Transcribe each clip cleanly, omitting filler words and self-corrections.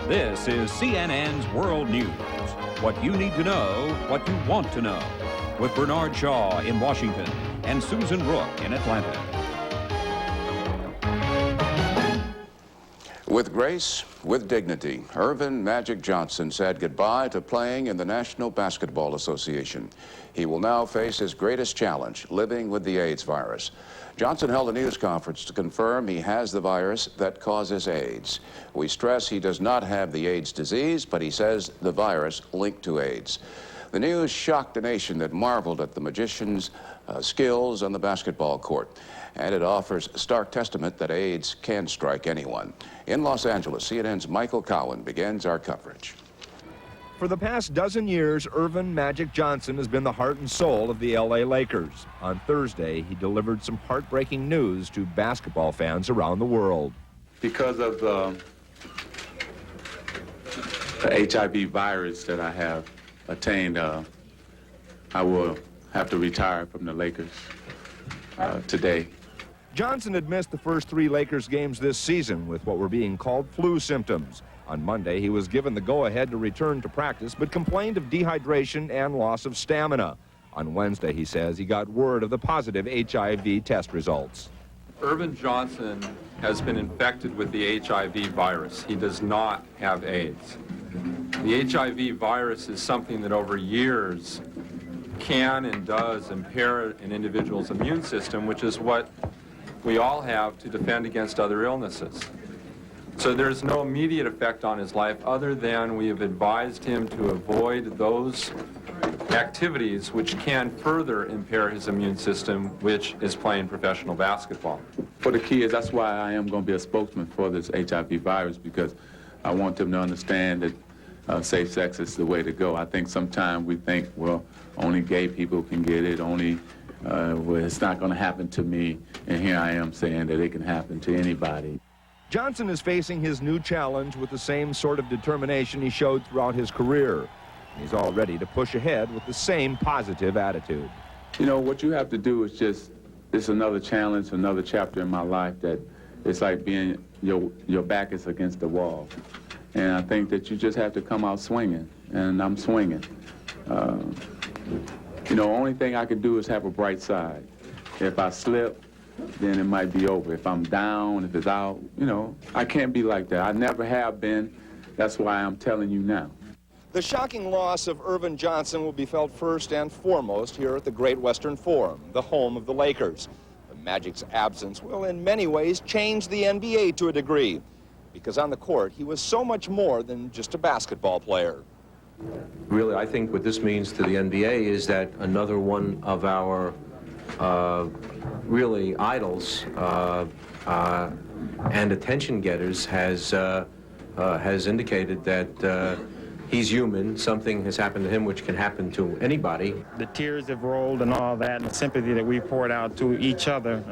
This is CNN's World News. What you need to know, what you want to know. With Bernard Shaw in Washington and Susan Rook in Atlanta. With grace, with dignity, Irvin Magic Johnson said goodbye to playing in the National Basketball Association. He will now face his greatest challenge, living with the AIDS virus. Johnson held a news conference to confirm he has the virus that causes AIDS. We stress he does not have the AIDS disease, but he says the virus linked to AIDS. The news shocked a nation that marveled at the magician's skills on the basketball court, and it offers stark testament that AIDS can strike anyone. In Los Angeles, CNN's Michael Cowan begins our coverage. For the past dozen years, Irvin Magic Johnson has been the heart and soul of the LA Lakers. On Thursday, he delivered some heartbreaking news to basketball fans around the world. Because of the HIV virus that I have attained, I will have to retire from the Lakers today. Johnson had missed the first 3 Lakers games this season with what were being called flu symptoms. On Monday, he was given the go-ahead to return to practice, but complained of dehydration and loss of stamina. On Wednesday, he says he got word of the positive HIV test results. Irvin Johnson has been infected with the HIV virus. He does not have AIDS. The HIV virus is something that over years can and does impair an individual's immune system, which is what we all have to defend against other illnesses. So there's no immediate effect on his life other than we have advised him to avoid those activities which can further impair his immune system, which is playing professional basketball. For the kids, that's why I am going to be a spokesman for this HIV virus, because I want them to understand that safe sex is the way to go. I think sometimes we think, well, only gay people can get it, only well, it's not going to happen to me, and here I am saying that it can happen to anybody. Johnson is facing his new challenge with the same sort of determination he showed throughout his career. He's all ready to push ahead with the same positive attitude. You know, what you have to do is it's another challenge, another chapter in my life that it's like being, your back is against the wall. And I think that you just have to come out swinging, and I'm swinging. You know, only thing I can do is have a bright side. If I slip, then it might be over. If I'm down, if it's out, you know, I can't be like that. I never have been. That's why I'm telling you now. The shocking loss of Irvin Johnson will be felt first and foremost here at the Great Western Forum, the home of the Lakers. The Magic's absence will in many ways change the NBA to a degree, because on the court he was so much more than just a basketball player. Really, I think what this means to the NBA is that another one of our really idols and attention getters has indicated that he's human. Something has happened to him which can happen to anybody. The tears have rolled and all that, and the sympathy that we poured out to each other,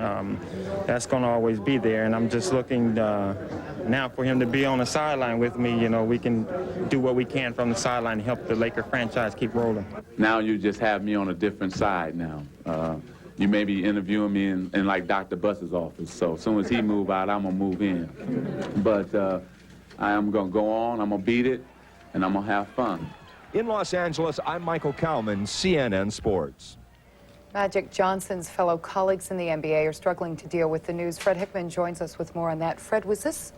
that's going to always be there. And I'm just looking now for him to be on the sideline with me. You know, we can do what we can from the sideline to help the Laker franchise keep rolling. Now you just have me on a different side now. You may be interviewing me in like Dr. Buss's office, so as soon as he move out, I'm going to move in. But I am going to go on, I'm going to beat it, and I'm going to have fun. In Los Angeles, I'm Michael Cowman, CNN Sports. Magic Johnson's fellow colleagues in the NBA are struggling to deal with the news. Fred Hickman joins us with more on that. Fred, was this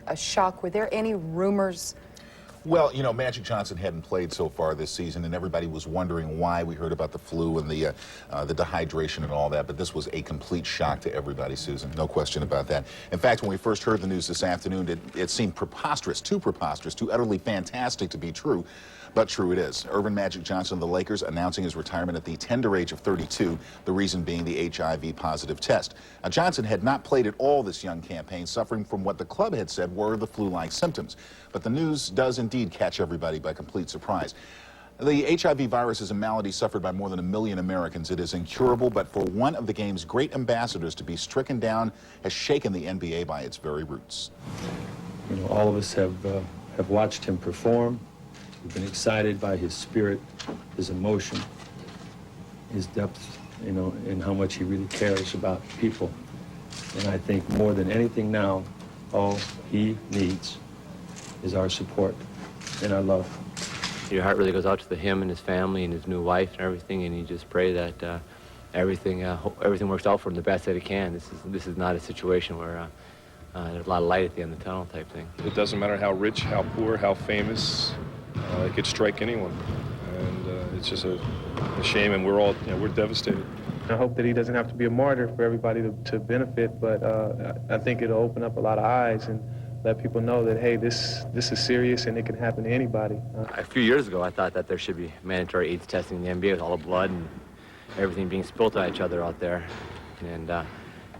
a shock? Were there any rumors? Well, you know, Magic Johnson hadn't played so far this season, and everybody was wondering why. We heard about the flu and the dehydration and all that, but this was a complete shock to everybody, Susan. No question about that. In fact, when we first heard the news this afternoon, it seemed preposterous, too utterly fantastic to be true. But true it is. Irvin Magic Johnson of the Lakers announcing his retirement at the tender age of 32, the reason being the HIV positive test. Now, Johnson had not played at all this young campaign, suffering from what the club had said were the flu-like symptoms. But the news does indeed catch everybody by complete surprise. The HIV virus is a malady suffered by more than 1 million Americans. It is incurable, but for one of the game's great ambassadors to be stricken down has shaken the NBA by its very roots. You know, all of us have watched him perform. We've been excited by his spirit, his emotion, his depth, you know, and how much he really cares about people. And I think more than anything now, all he needs is our support and our love. Your heart really goes out to him and his family and his new wife and everything, and you just pray that everything works out for him the best that it can. This is not a situation where there's a lot of light at the end of the tunnel type thing. It doesn't matter how rich, how poor, how famous, it could strike anyone, and it's just a shame, and we're all, we're devastated. I hope that he doesn't have to be a martyr for everybody to benefit, but I think it'll open up a lot of eyes and let people know that, hey, this is serious and it can happen to anybody. A few years ago, I thought that there should be mandatory AIDS testing in the NBA with all the blood and everything being spilt on each other out there. And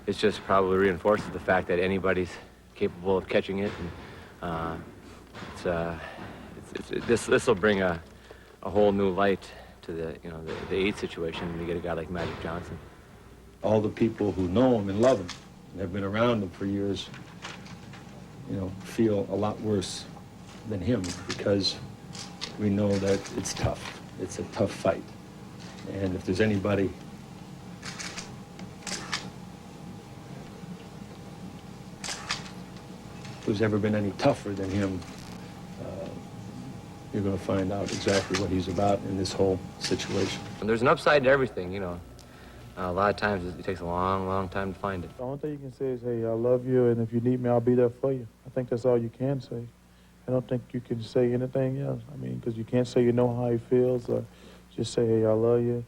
it just probably reinforces the fact that anybody's capable of catching it. And this will bring a whole new light to the AIDS situation when you get a guy like Magic Johnson. All the people who know him and love him and have been around him for years, feel a lot worse than him because we know that it's tough. It's a tough fight. And if there's anybody who's ever been any tougher than him, you're going to find out exactly what he's about in this whole situation. And there's an upside to everything, A lot of times it takes a long, long time to find it. The only thing you can say is, hey, I love you, and if you need me, I'll be there for you. I think that's all you can say. I don't think you can say anything else. I mean, because you can't say you know how he feels, or just say, hey, I love you,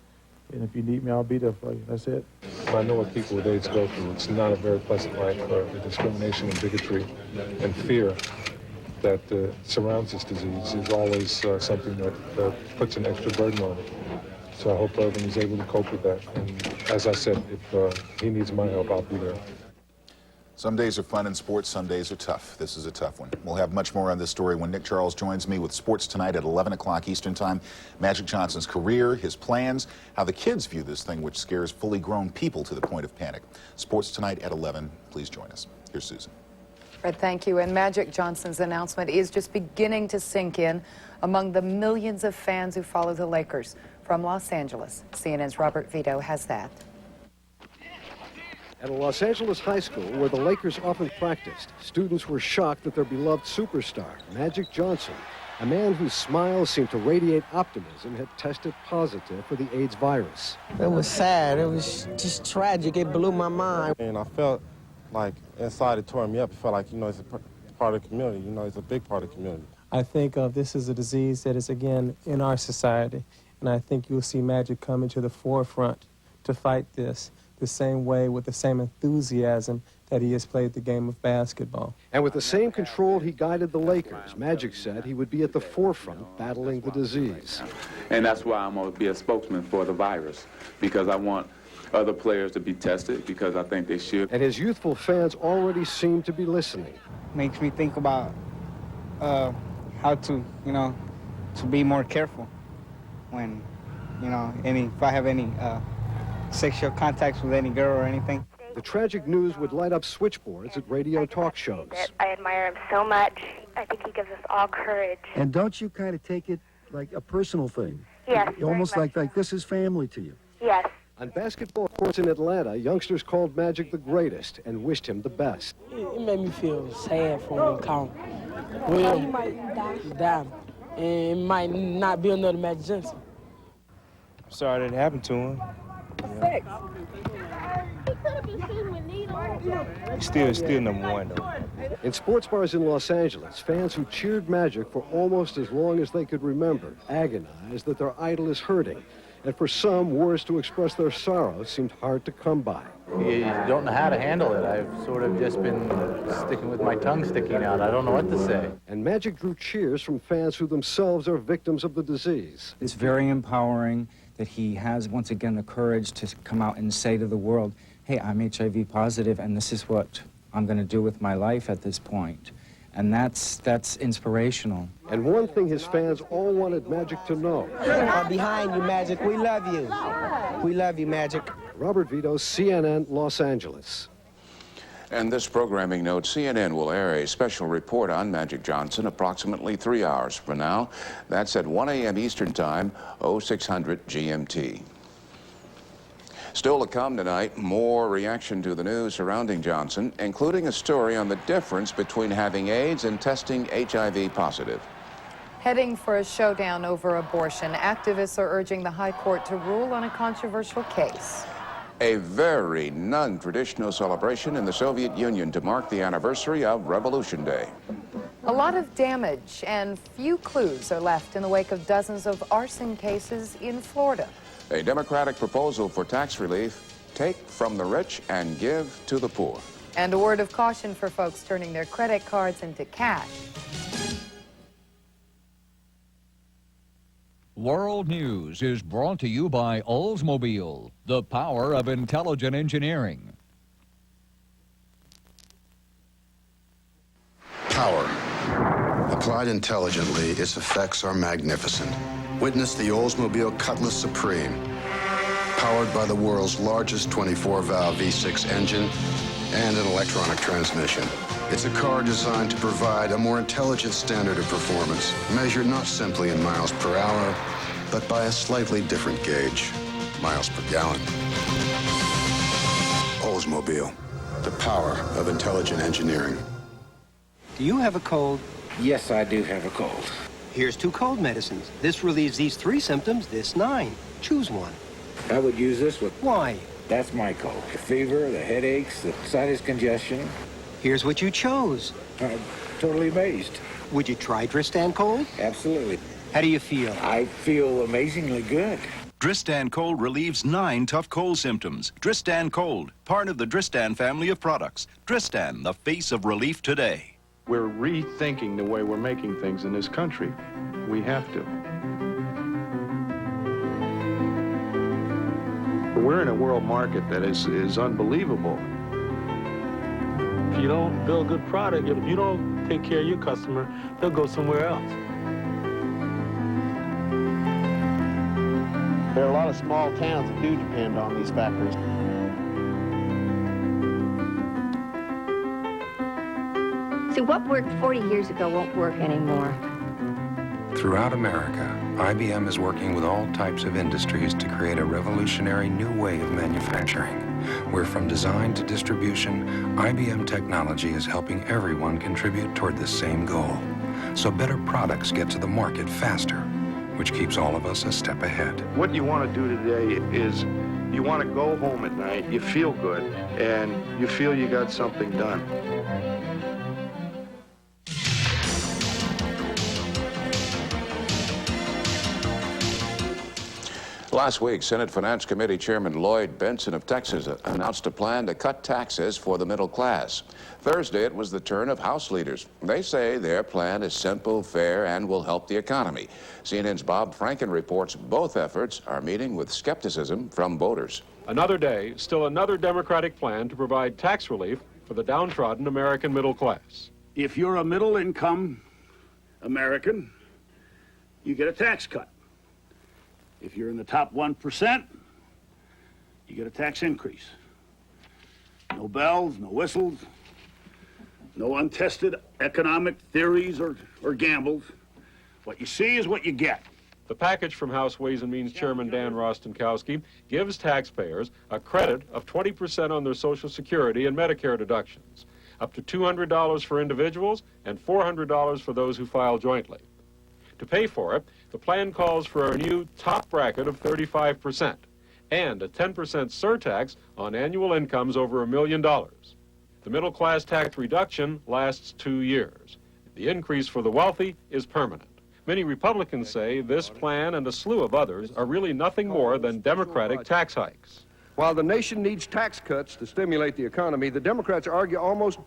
and if you need me, I'll be there for you. That's it. I know what people with AIDS go through. It's not a very pleasant life. The discrimination and bigotry and fear that surrounds this disease is always something that puts an extra burden on it. So I hope Irvin is able to cope with that. And as I said, if he needs my help, I'll be there. Some days are fun in sports, some days are tough. This is a tough one. We'll have much more on this story when Nick Charles joins me with Sports Tonight at 11 o'clock Eastern Time. Magic Johnson's career, his plans, how the kids view this thing which scares fully grown people to the point of panic. Sports Tonight at 11. Please join us. Here's Susan. Fred, thank you. And Magic Johnson's announcement is just beginning to sink in among the millions of fans who follow the Lakers. From Los Angeles, CNN's Robert Vito has that. At a Los Angeles high school where the Lakers often practiced, students were shocked that their beloved superstar, Magic Johnson, a man whose smile seemed to radiate optimism, had tested positive for the AIDS virus. It was sad. It was just tragic. It blew my mind. And I felt like inside it tore me up. It felt like, it's a part of the community. It's a big part of the community. I think this is a disease that is, again, in our society. And I think you'll see Magic coming to the forefront to fight this the same way with the same enthusiasm that he has played the game of basketball. And with the same control he guided the Lakers, Magic said he would be at the forefront battling the disease. And that's why I'm going to be a spokesman for the virus, because I want other players to be tested, because I think they should. And his youthful fans already seem to be listening. Makes me think about how to, to be more careful when, if I have any sexual contacts with any girl or anything. The tragic news would light up switchboards at radio talk shows. I admire him so much. I think he gives us all courage. And don't you kind of take it like a personal thing? Yes. Almost like this is family to you. Yes. On basketball courts in Atlanta, youngsters called Magic the greatest and wished him the best. It made me feel sad for him. Well, he might die. And it might not be another Magic Johnson. I'm sorry that it happened to him. Still number one, though. In sports bars in Los Angeles, fans who cheered Magic for almost as long as they could remember agonized that their idol is hurting. And for some, words to express their sorrow seemed hard to come by. You don't know how to handle it. I've sort of just been sticking with my tongue sticking out. I don't know what to say. And Magic drew cheers from fans who themselves are victims of the disease. It's very empowering that he has, once again, the courage to come out and say to the world, hey, I'm HIV positive, and this is what I'm going to do with my life at this point. And that's inspirational. And one thing his fans all wanted Magic to know. We're behind you, Magic. We love you. We love you, Magic. Robert Vito, CNN, Los Angeles. And this programming note, CNN will air a special report on Magic Johnson approximately 3 hours from now. That's at 1 a.m. Eastern Time, 0600 GMT. Still to come tonight, more reaction to the news surrounding Johnson, including a story on the difference between having AIDS and testing HIV positive. Heading for a showdown over abortion, activists are urging the High Court to rule on a controversial case. A very non-traditional celebration in the Soviet Union to mark the anniversary of Revolution Day. A lot of damage and few clues are left in the wake of dozens of arson cases in Florida. A Democratic proposal for tax relief: take from the rich and give to the poor. And a word of caution for folks turning their credit cards into cash. World News is brought to you by Oldsmobile, the power of intelligent engineering. Power. Applied intelligently, its effects are magnificent. Witness the Oldsmobile Cutlass Supreme, powered by the world's largest 24-valve V6 engine and an electronic transmission. It's a car designed to provide a more intelligent standard of performance, measured not simply in miles per hour, but by a slightly different gauge, miles per gallon. Oldsmobile, the power of intelligent engineering. Do you have a cold? Yes, I do have a cold. Here's 2 cold medicines. This relieves these 3 symptoms, this 9. Choose one. I would use this one. Why? That's my cold. The fever, the headaches, the sinus congestion. Here's what you chose. I'm totally amazed. Would you try Dristan Cold? Absolutely. How do you feel? I feel amazingly good. Dristan Cold relieves 9 tough cold symptoms. Dristan Cold, part of the Dristan family of products. Dristan, the face of relief today. We're rethinking the way we're making things in this country. We have to. We're in a world market that is unbelievable. If you don't build a good product, if you don't take care of your customer, they'll go somewhere else. There are a lot of small towns that do depend on these factories. See, what worked 40 years ago won't work anymore. Throughout America, IBM is working with all types of industries to create a revolutionary new way of manufacturing, where from design to distribution, IBM technology is helping everyone contribute toward the same goal. So better products get to the market faster, which keeps all of us a step ahead. What you want to do today is you want to go home at night, you feel good, and you feel you got something done. Last week, Senate Finance Committee Chairman Lloyd Bentsen of Texas announced a plan to cut taxes for the middle class. Thursday, it was the turn of House leaders. They say their plan is simple, fair, and will help the economy. CNN's Bob Franken reports both efforts are meeting with skepticism from voters. Another day, still another Democratic plan to provide tax relief for the downtrodden American middle class. If you're a middle-income American, you get a tax cut. If you're in the top 1%, you get a tax increase. No bells, no whistles, no untested economic theories or gambles. What you see is what you get. The package from House Ways and Means Chairman Dan Rostenkowski gives taxpayers a credit of 20% on their Social Security and Medicare deductions, up to $200 for individuals and $400 for those who file jointly. To pay for it, the plan calls for a new top bracket of 35% and a 10% surtax on annual incomes over $1 million. The middle-class tax reduction lasts 2 years. The increase for the wealthy is permanent. Many Republicans say this plan and a slew of others are really nothing more than Democratic tax hikes. While the nation needs tax cuts to stimulate the economy, the Democrats argue almost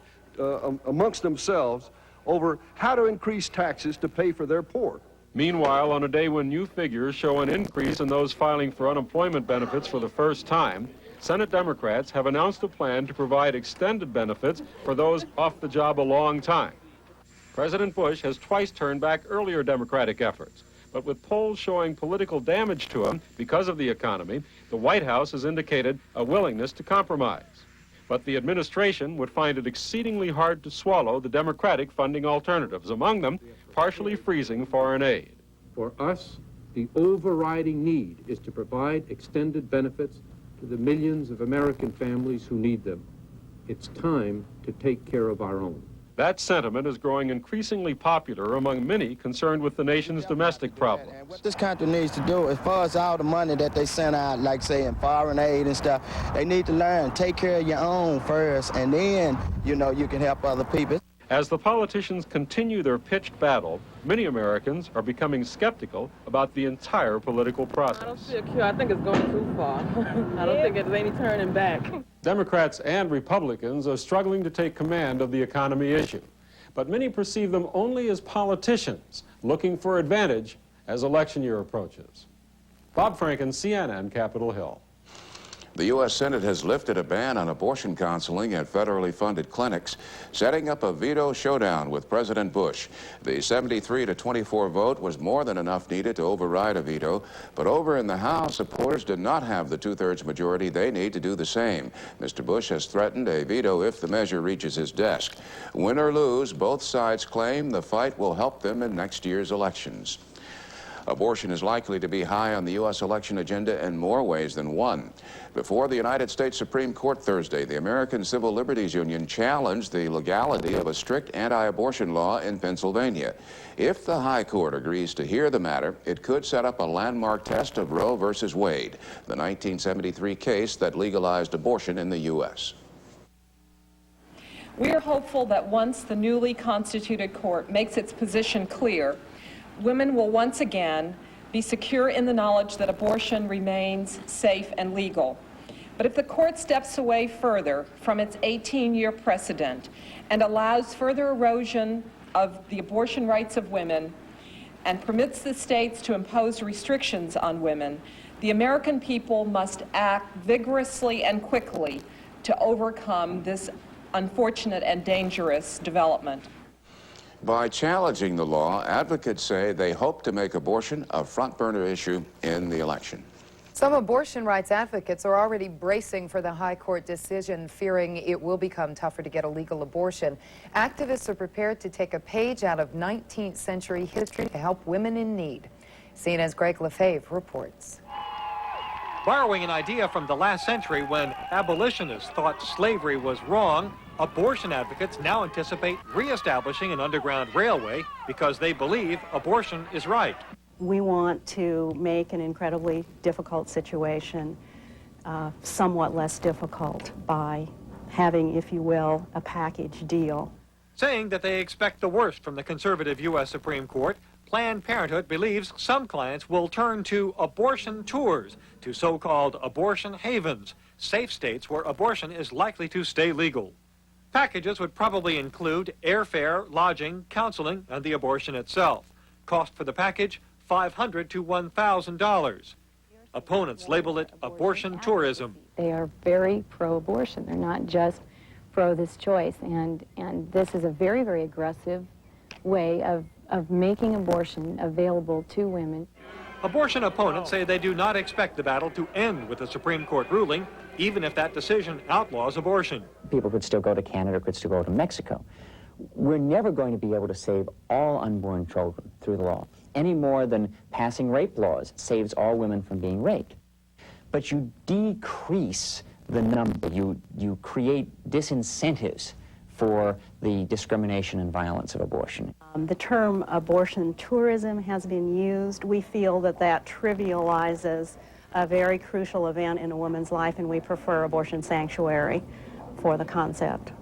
amongst themselves over how to increase taxes to pay for their poor. Meanwhile, on a day when new figures show an increase in those filing for unemployment benefits for the first time, Senate Democrats have announced a plan to provide extended benefits for those off the job a long time. President Bush has twice turned back earlier Democratic efforts, but with polls showing political damage to him because of the economy, the White House has indicated a willingness to compromise. But the administration would find it exceedingly hard to swallow the Democratic funding alternatives, among them partially freezing foreign aid. For us, the overriding need is to provide extended benefits to the millions of American families who need them. It's time to take care of our own. That sentiment is growing increasingly popular among many concerned with the nation's domestic problems. What this country needs to do, as far as all the money that they send out, like say in foreign aid and stuff, they need to learn, take care of your own first, and then, you know, you can help other people. As the politicians continue their pitched battle, many Americans are becoming skeptical about the entire political process. I don't see a cure. I think it's going too far. I don't think there's any turning back. Democrats and Republicans are struggling to take command of the economy issue, but many perceive them only as politicians looking for advantage as election year approaches. Bob Franken, CNN, Capitol Hill. The U.S. Senate has lifted a ban on abortion counseling at federally funded clinics, setting up a veto showdown with President Bush. The 73-24 vote was more than enough needed to override a veto, but over in the House, supporters did not have the two-thirds majority they need to do the same. Mr. Bush has threatened a veto if the measure reaches his desk. Win or lose, both sides claim the fight will help them in next year's elections. Abortion is likely to be high on the U.S. election agenda in more ways than one. Before the United States Supreme Court Thursday, the American Civil Liberties Union challenged the legality of a strict anti-abortion law in Pennsylvania. If the High Court agrees to hear the matter, it could set up a landmark test of Roe versus Wade, the 1973 case that legalized abortion in the U.S. We are hopeful that once the newly constituted court makes its position clear, women will once again be secure in the knowledge that abortion remains safe and legal. But if the court steps away further from its 18-year precedent and allows further erosion of the abortion rights of women and permits the states to impose restrictions on women, the American people must act vigorously and quickly to overcome this unfortunate and dangerous development. By challenging the law, advocates say they hope to make abortion a front-burner issue in the election. Some abortion rights advocates are already bracing for the High Court decision, fearing it will become tougher to get a legal abortion. Activists are prepared to take a page out of 19th century history to help women in need. CNN's Greg Lefebvre reports. Borrowing an idea from the last century when abolitionists thought slavery was wrong, abortion advocates now anticipate reestablishing an underground railway because they believe abortion is right. We want to make an incredibly difficult situation somewhat less difficult by having, if you will, a package deal. Saying that they expect the worst from the conservative U.S. Supreme Court, Planned Parenthood believes some clients will turn to abortion tours, to so-called abortion havens, safe states where abortion is likely to stay legal. Packages would probably include airfare, lodging, counseling, and the abortion itself. Cost for the package, $500 to $1,000. Opponents label it abortion tourism. They are very pro-abortion. They're not just pro this choice. And this is a very, very aggressive way of making abortion available to women. Abortion opponents say they do not expect the battle to end with a Supreme Court ruling, even if that decision outlaws abortion. People could still go to Canada, could still go to Mexico. We're never going to be able to save all unborn children through the law, any more than passing rape laws saves all women from being raped. But you decrease the number, you create disincentives for the discrimination and violence of abortion. The term abortion tourism has been used. We feel that that trivializes a very crucial event in a woman's life, and we prefer abortion sanctuary for the concept.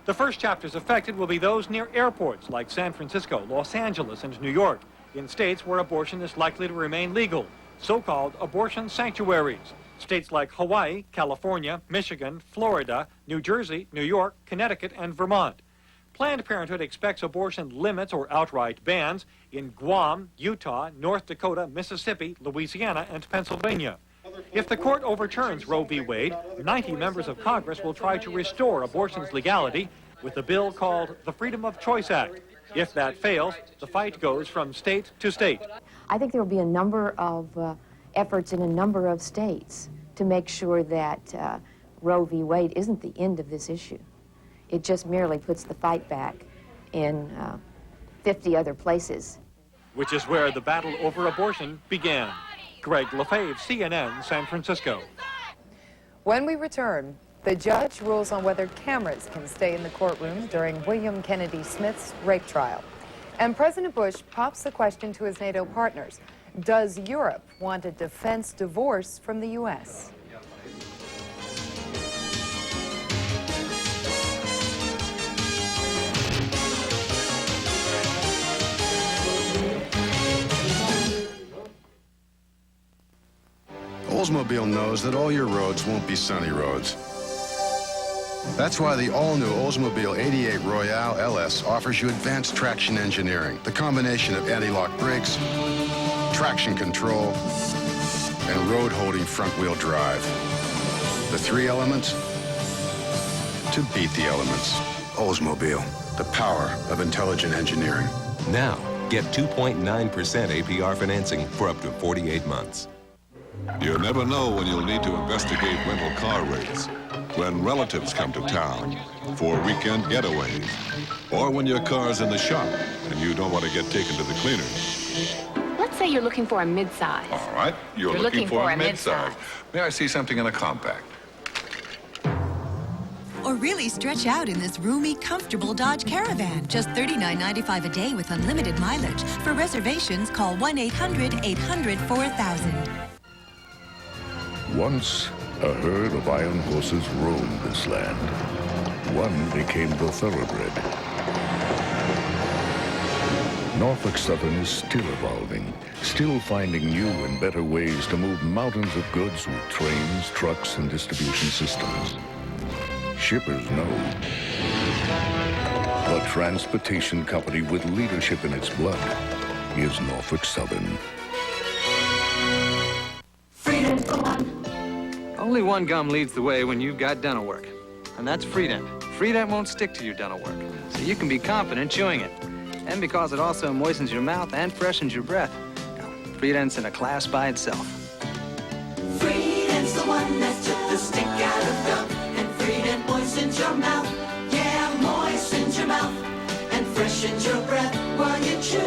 The first chapters affected will be those near airports like San Francisco, Los Angeles, and New York, in states where abortion is likely to remain legal, so-called abortion sanctuaries. States like Hawaii, California, Michigan, Florida, New Jersey, New York, Connecticut, and Vermont. Planned Parenthood expects abortion limits or outright bans in Guam, Utah, North Dakota, Mississippi, Louisiana, and Pennsylvania. If the court overturns Roe v. Wade, 90 members of Congress will try to restore abortion's legality with a bill called the Freedom of Choice Act. If that fails, the fight goes from state to state. I think there will be a number of efforts in a number of states to make sure that Roe v. Wade isn't the end of this issue. It just merely puts the fight back in 50 other places. Which is where the battle over abortion began. Greg Lefebvre, CNN, San Francisco. When we return, the judge rules on whether cameras can stay in the courtroom during William Kennedy Smith's rape trial. And President Bush pops the question to his NATO partners. Does Europe want a defense divorce from the U.S.? Oldsmobile knows that all your roads won't be sunny roads. That's why the all-new Oldsmobile 88 Royale LS offers you advanced traction engineering, the combination of anti-lock brakes, traction control, and road-holding front-wheel drive. The three elements to beat the elements. Oldsmobile, the power of intelligent engineering. Now, get 2.9% APR financing for up to 48 months. You never know when you'll need to investigate rental car rates, when relatives come to town for weekend getaways, or when your car's in the shop and you don't want to get taken to the cleaners. Let's say you're looking for a midsize. All right, you're looking for a midsize. May I see something in a compact? Or really stretch out in this roomy, comfortable Dodge Caravan. Just $39.95 a day with unlimited mileage. For reservations, call 1-800-800-4000. Once, a herd of iron horses roamed this land. One became the thoroughbred. Norfolk Southern is still evolving, still finding new and better ways to move mountains of goods with trains, trucks, and distribution systems. Shippers know. The transportation company with leadership in its blood is Norfolk Southern. Freedent's the one. Only one gum leads the way when you've got dental work, and that's Freedent. Freedent won't stick to your dental work, so you can be confident chewing it. And because it also moistens your mouth and freshens your breath, Freedent's in a class by itself. Freedent's the one that took the stick out of gum, and Freedent moistens your mouth. Yeah, moistens your mouth and freshens your breath while you chew.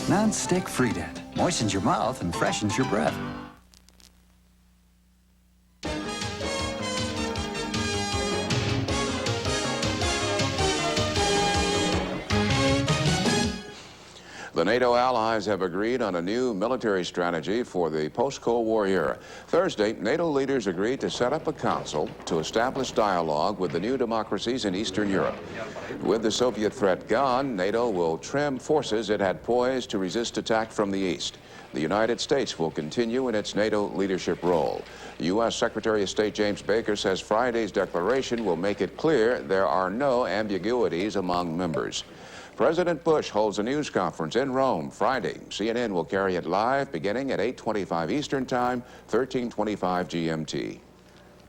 Non-stick Freedent moistens your mouth and freshens your breath. The NATO allies have agreed on a new military strategy for the post-Cold War era. Thursday, NATO leaders agreed to set up a council to establish dialogue with the new democracies in Eastern Europe. With the Soviet threat gone, NATO will trim forces it had poised to resist attack from the east. The United States will continue in its NATO leadership role. U.S. Secretary of State James Baker says Friday's declaration will make it clear there are no ambiguities among members. President Bush holds a news conference in Rome Friday. CNN will carry it live beginning at 8:25 Eastern Time, 13:25 GMT.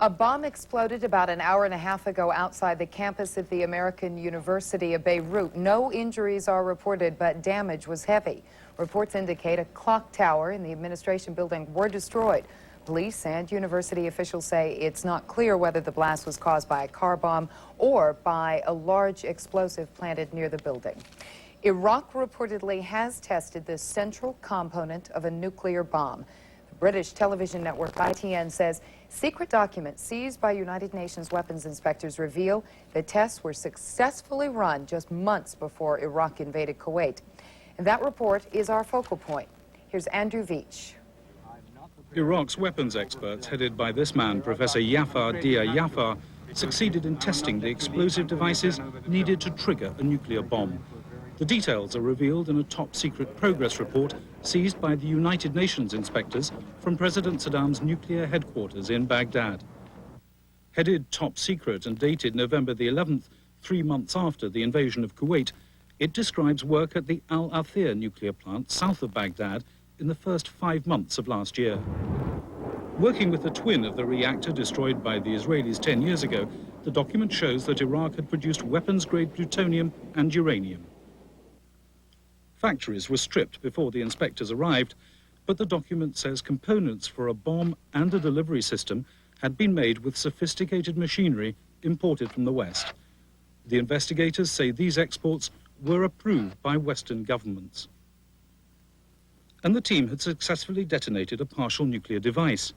A bomb exploded about an hour and a half ago outside the campus of the American University of Beirut. No injuries are reported, but damage was heavy. Reports indicate a clock tower in the administration building were destroyed. Police and university officials say it's not clear whether the blast was caused by a car bomb or by a large explosive planted near the building. Iraq reportedly has tested the central component of a nuclear bomb. The British television network ITN says secret documents seized by United Nations weapons inspectors reveal the tests were successfully run just months before Iraq invaded Kuwait. And that report is our focal point. Here's Andrew Veach. Iraq's weapons experts, headed by this man, Professor Yafar Dia Yafar, succeeded in testing the explosive devices needed to trigger a nuclear bomb. The details are revealed in a top-secret progress report seized by the United Nations inspectors from President Saddam's nuclear headquarters in Baghdad. Headed top secret and dated November the 11th, 3 months after the invasion of Kuwait, it describes work at the Al Athir nuclear plant south of Baghdad in the first 5 months of last year. Working with the twin of the reactor destroyed by the Israelis 10 years ago, the document shows that Iraq had produced weapons-grade plutonium and uranium. Factories were stripped before the inspectors arrived, but the document says components for a bomb and a delivery system had been made with sophisticated machinery imported from the West. The investigators say these exports were approved by Western governments. And the team had successfully detonated a partial nuclear device.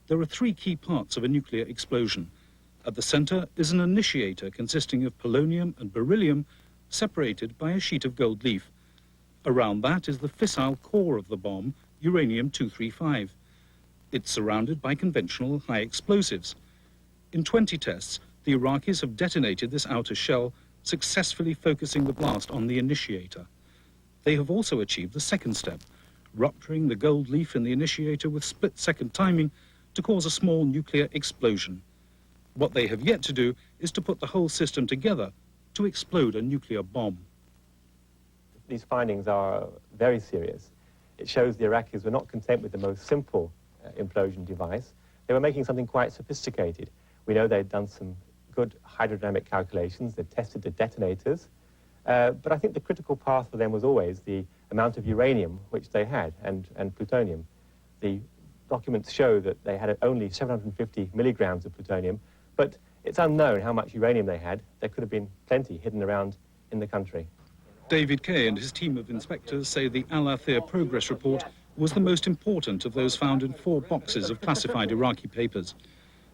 There are three key parts of a nuclear explosion. At the center is an initiator consisting of polonium and beryllium separated by a sheet of gold leaf. Around that is the fissile core of the bomb, uranium-235. It's surrounded by conventional high explosives. In 20 tests, the Iraqis have detonated this outer shell, successfully focusing the blast on the initiator. They have also achieved the second step, rupturing the gold leaf in the initiator with split-second timing to cause a small nuclear explosion. What they have yet to do is to put the whole system together to explode a nuclear bomb. These findings are very serious. It shows the Iraqis were not content with the most simple implosion device. They were making something quite sophisticated. We know they'd done some good hydrodynamic calculations. They'd tested the detonators. But I think the critical path for them was always the amount of uranium which they had and plutonium. The documents show that they had only 750 milligrams of plutonium, but it's unknown how much uranium they had. There could have been plenty hidden around in the country. David Kay and his team of inspectors say the Al-Athir progress report was the most important of those found in 4 boxes of classified Iraqi papers.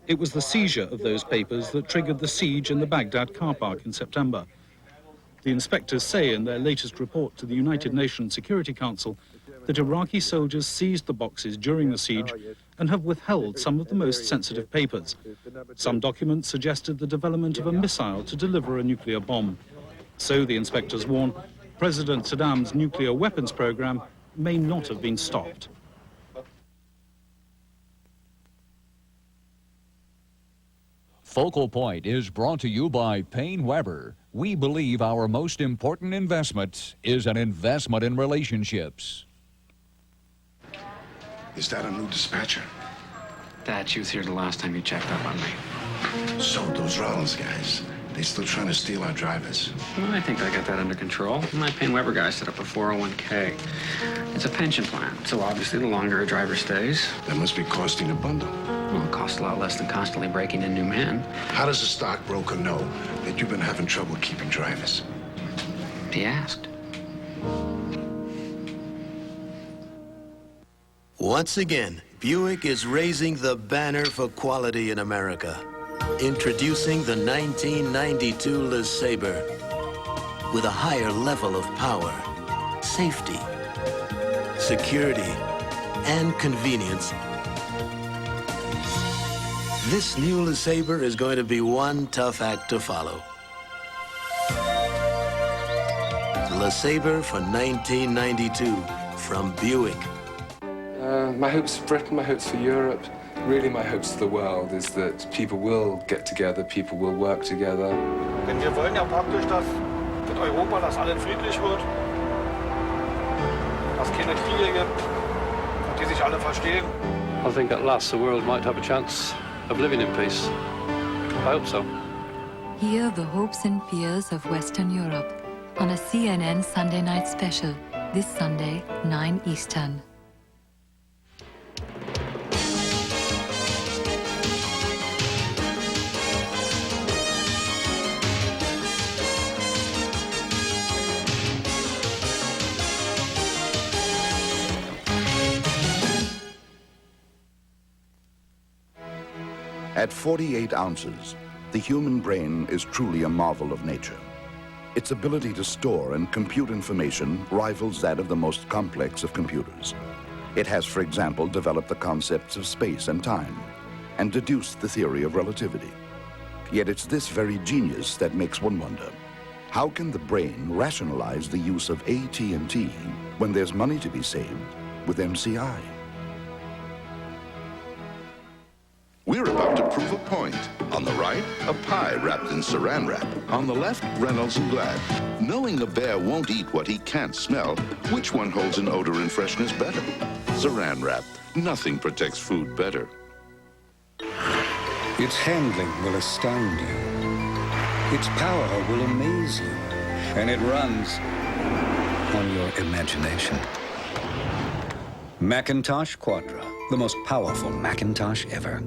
It was the seizure of those papers that triggered the siege in the Baghdad car park in September. The inspectors say in their latest report to the United Nations Security Council that Iraqi soldiers seized the boxes during the siege and have withheld some of the most sensitive papers. Some documents suggested the development of a missile to deliver a nuclear bomb. So the inspectors warn President Saddam's nuclear weapons program may not have been stopped. Focal Point is brought to you by Payne Weber. We believe our most important investment is an investment in relationships. Is that a new dispatcher? Dad, she was here the last time you checked up on me. So those Rollins guys, they still trying to steal our drivers? Well, I think I got that under control. My Payne Weber guy set up a 401k. It's a pension plan, so obviously the longer a driver stays... That must be costing a bundle. Well, it costs a lot less than constantly breaking in new men. How does a stockbroker know that you've been having trouble keeping drivers? He asked. Once again, Buick is raising the banner for quality in America. Introducing the 1992 LeSabre with a higher level of power, safety, security, and convenience. This new LeSabre is going to be one tough act to follow. LeSabre for 1992 from Buick. My hopes for Britain, my hopes for Europe, really my hopes for the world is that people will get together, people will work together. Denn wir wollen ja praktisch, dass mit Europa, dass alles friedlich wird, dass es keine Kriege gibt, die sich alle verstehen. I think at last the world might have a chance of living in peace. I hope so. Hear the hopes and fears of Western Europe on a CNN Sunday night special this Sunday, 9 Eastern. At 48 ounces, the human brain is truly a marvel of nature. Its ability to store and compute information rivals that of the most complex of computers. It has, for example, developed the concepts of space and time and deduced the theory of relativity. Yet it's this very genius that makes one wonder. How can the brain rationalize the use of AT&T when there's money to be saved with MCI? We're about to prove a point. On the right, a pie wrapped in saran wrap. On the left, Reynolds and Glad. Knowing a bear won't eat what he can't smell, which one holds an odor and freshness better? Saran wrap. Nothing protects food better. Its handling will astound you. Its power will amaze you. And it runs on your imagination. Macintosh Quadra, the most powerful Macintosh ever.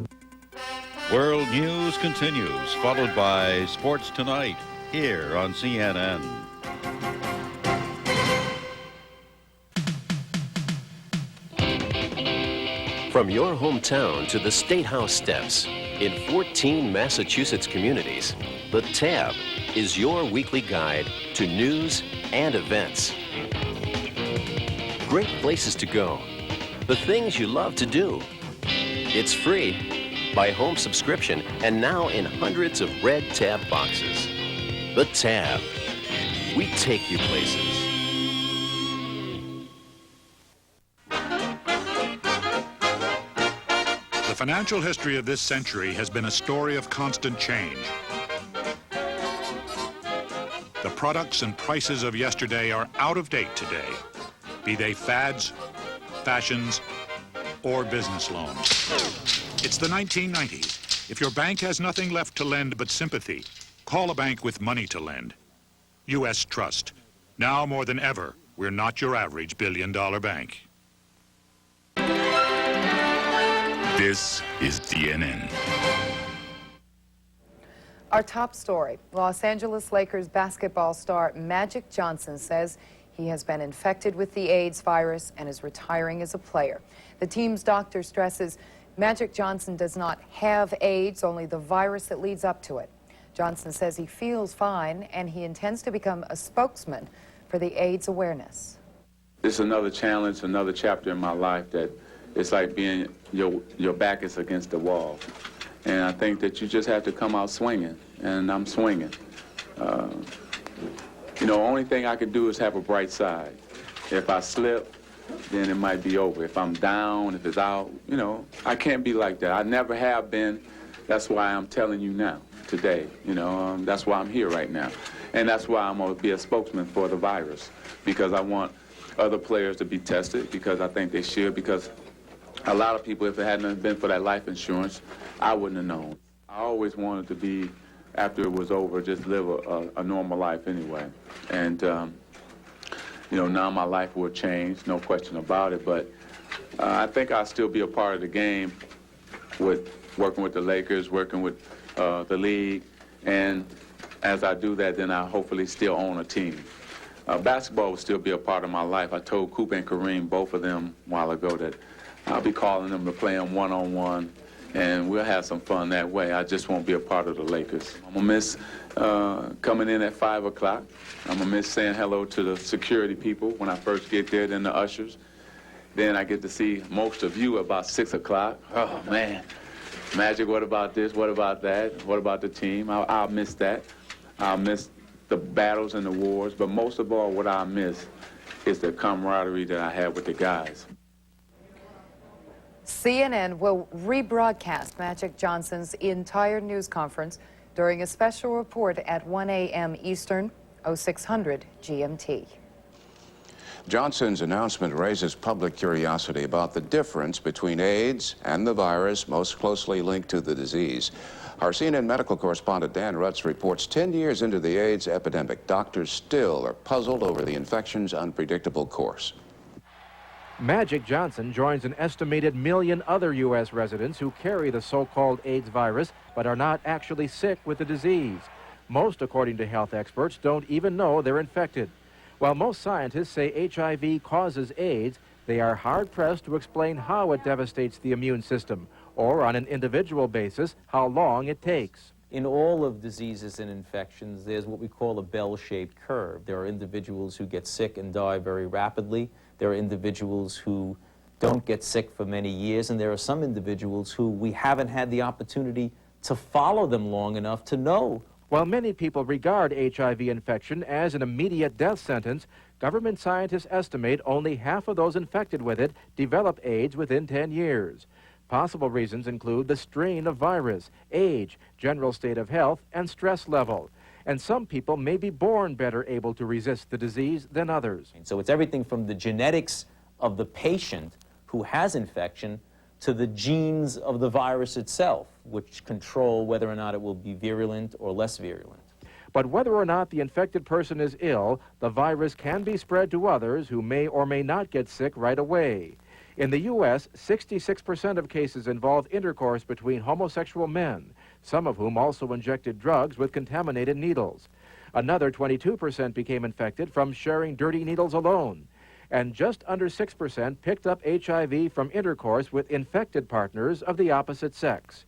World News continues, followed by Sports Tonight, here on CNN. From your hometown to the State House steps, in 14 Massachusetts communities, The Tab is your weekly guide to news and events. Great places to go, the things you love to do. It's free, by home subscription, and now in hundreds of red Tab boxes. The Tab. We take you places. The financial history of this century has been a story of constant change. The products and prices of yesterday are out of date today, be they fads, fashions, or business loans. It's the 1990s. If your bank has nothing left to lend but sympathy, call a bank with money to lend. U.S. Trust. Now more than ever, we're not your average billion-dollar bank. This is CNN. Our top story, Los Angeles Lakers basketball star Magic Johnson says he has been infected with the AIDS virus and is retiring as a player. The team's doctor stresses Magic Johnson does not have AIDS, only the virus that leads up to it. Johnson says he feels fine and he intends to become a spokesman for the AIDS awareness. It's another challenge, another chapter in my life that it's like being, your back is against the wall. And I think that you just have to come out swinging, and I'm swinging. You know, only thing I could do is have a bright side. If I slip, then it might be over. If I'm down, if it's out, you know, I can't be like that. I never have been. That's why I'm telling you now, today. You know, that's why I'm here right now. And that's why I'm going to be a spokesman for the virus, because I want other players to be tested, because I think they should, because a lot of people, if it hadn't been for that life insurance, I wouldn't have known. I always wanted to be, after it was over, just live a normal life anyway. And, you know, now my life will change, no question about it, but I think I'll still be a part of the game with working with the Lakers, working with the league, and as I do that, then I hopefully still own a team. Basketball will still be a part of my life. I told Coop and Kareem, both of them, a while ago, that I'll be calling them to play them one-on-one, and we'll have some fun that way. I just won't be a part of the Lakers. I'm going to miss coming in at 5 o'clock. I'm going to miss saying hello to the security people when I first get there, then the ushers. Then I get to see most of you about 6 o'clock. Oh, man. Magic, what about this? What about that? What about the team? I'll miss that. I'll miss the battles and the wars. But most of all, what I'll miss is the camaraderie that I had with the guys. CNN will rebroadcast Magic Johnson's entire news conference during a special report at 1 a.m. Eastern, 0600 GMT. Johnson's announcement raises public curiosity about the difference between AIDS and the virus most closely linked to the disease. Our CNN medical correspondent Dan Rutz reports 10 years into the AIDS epidemic, doctors still are puzzled over the infection's unpredictable course. Magic Johnson joins an estimated 1 million other U.S. residents who carry the so-called AIDS virus but are not actually sick with the disease. Most, according to health experts, don't even know they're infected. While most scientists say HIV causes AIDS, they are hard-pressed to explain how it devastates the immune system, or on an individual basis, how long it takes. In all of diseases and infections, there's what we call a bell-shaped curve. There are individuals who get sick and die very rapidly. There are individuals who don't get sick for many years, and there are some individuals who we haven't had the opportunity to follow them long enough to know. While many people regard HIV infection as an immediate death sentence, government scientists estimate only half of those infected with it develop AIDS within 10 years. Possible reasons include the strain of virus, age, general state of health, and stress level. And some people may be born better able to resist the disease than others. So it's everything from the genetics of the patient who has infection to the genes of the virus itself, which control whether or not it will be virulent or less virulent. But whether or not the infected person is ill, the virus can be spread to others who may or may not get sick right away. In the U.S., 66% of cases involve intercourse between homosexual men, some of whom also injected drugs with contaminated needles. Another 22% became infected from sharing dirty needles alone. and just under 6% picked up HIV from intercourse with infected partners of the opposite sex.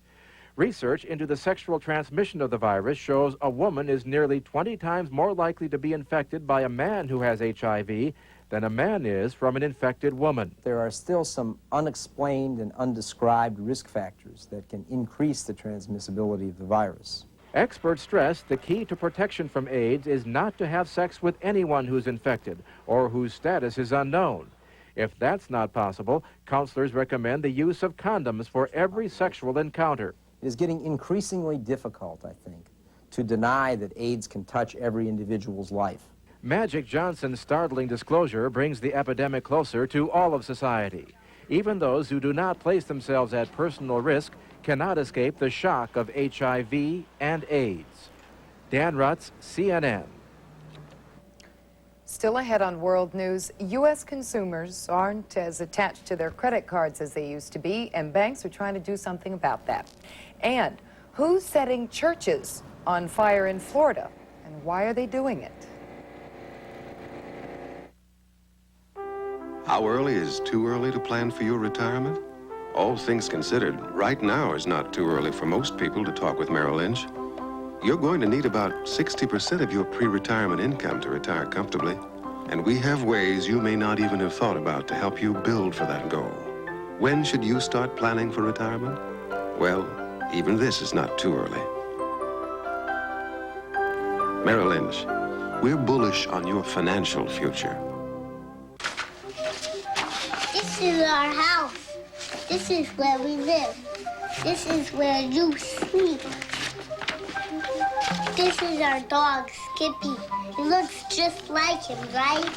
Research into the sexual transmission of the virus shows a woman is nearly 20 times more likely to be infected by a man who has HIV than a man is from an infected woman. There are still some unexplained and undescribed risk factors that can increase the transmissibility of the virus. Experts stress the key to protection from AIDS is not to have sex with anyone who's infected or whose status is unknown. If that's not possible, counselors recommend the use of condoms for every sexual encounter. It is getting increasingly difficult, I think, to deny that AIDS can touch every individual's life. Magic Johnson's startling disclosure brings the epidemic closer to all of society. Even those who do not place themselves at personal risk cannot escape the shock of HIV and AIDS. Dan Rutz, CNN. Still ahead on World News, U.S. consumers aren't as attached to their credit cards as they used to be, and banks are trying to do something about that. And who's setting churches on fire in Florida, and why are they doing it? How early is too early to plan for your retirement? All things considered, right now is not too early for most people to talk with Merrill Lynch. You're going to need about 60% of your pre-retirement income to retire comfortably. And we have ways you may not even have thought about to help you build for that goal. When should you start planning for retirement? Well, even this is not too early. Merrill Lynch, we're bullish on your financial future. This is our house. This is where we live. This is where you sleep. This is our dog, Skippy. He looks just like him, right?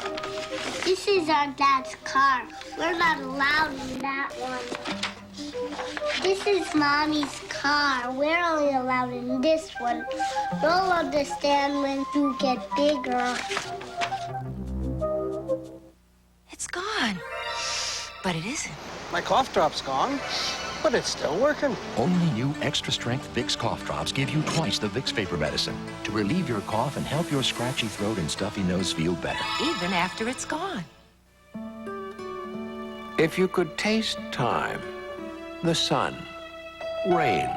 This is our dad's car. We're not allowed in that one. This is Mommy's car. We're only allowed in this one. We'll understand when you get bigger. It's gone. But it isn't. My cough drop's gone, but it's still working. Only new extra-strength Vicks cough drops give you twice the Vicks vapor medicine to relieve your cough and help your scratchy throat and stuffy nose feel better. Even after it's gone. If you could taste time, the sun, rain,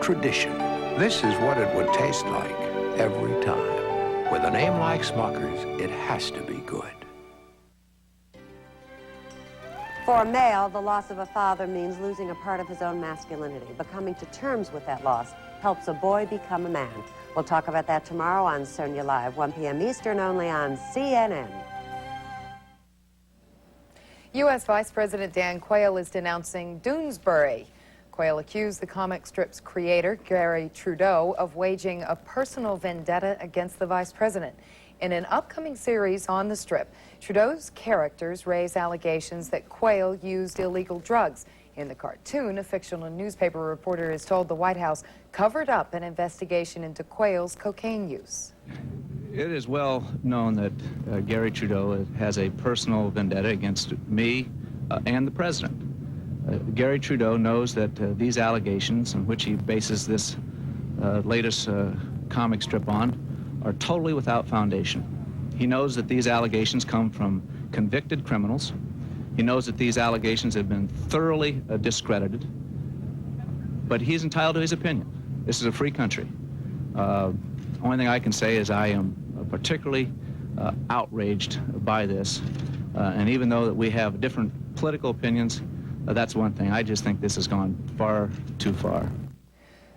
tradition, this is what it would taste like every time. With a name like Smucker's, it has to be good. For a male, the loss of a father means losing a part of his own masculinity. But coming to terms with that loss helps a boy become a man. We'll talk about that tomorrow on Sonia Live, 1 p.m. Eastern, only on CNN. U.S. Vice President Dan Quayle is denouncing Doonesbury. Quayle accused the comic strip's creator, Gary Trudeau, of waging a personal vendetta against the vice president. In an upcoming series on the strip, Trudeau's characters raise allegations that Quayle used illegal drugs. In the cartoon, a fictional newspaper reporter is told the White House covered up an investigation into Quayle's cocaine use. It is well known that Gary Trudeau has a personal vendetta against me and the president. Gary Trudeau knows that these allegations on which he bases this latest comic strip on are totally without foundation. He knows that these allegations come from convicted criminals. He knows that these allegations have been thoroughly discredited, but he's entitled to his opinion. This is a free country. Only thing I can say is I am particularly outraged by this, and even though that we have different political opinions, that's one thing. I just think this has gone far too far.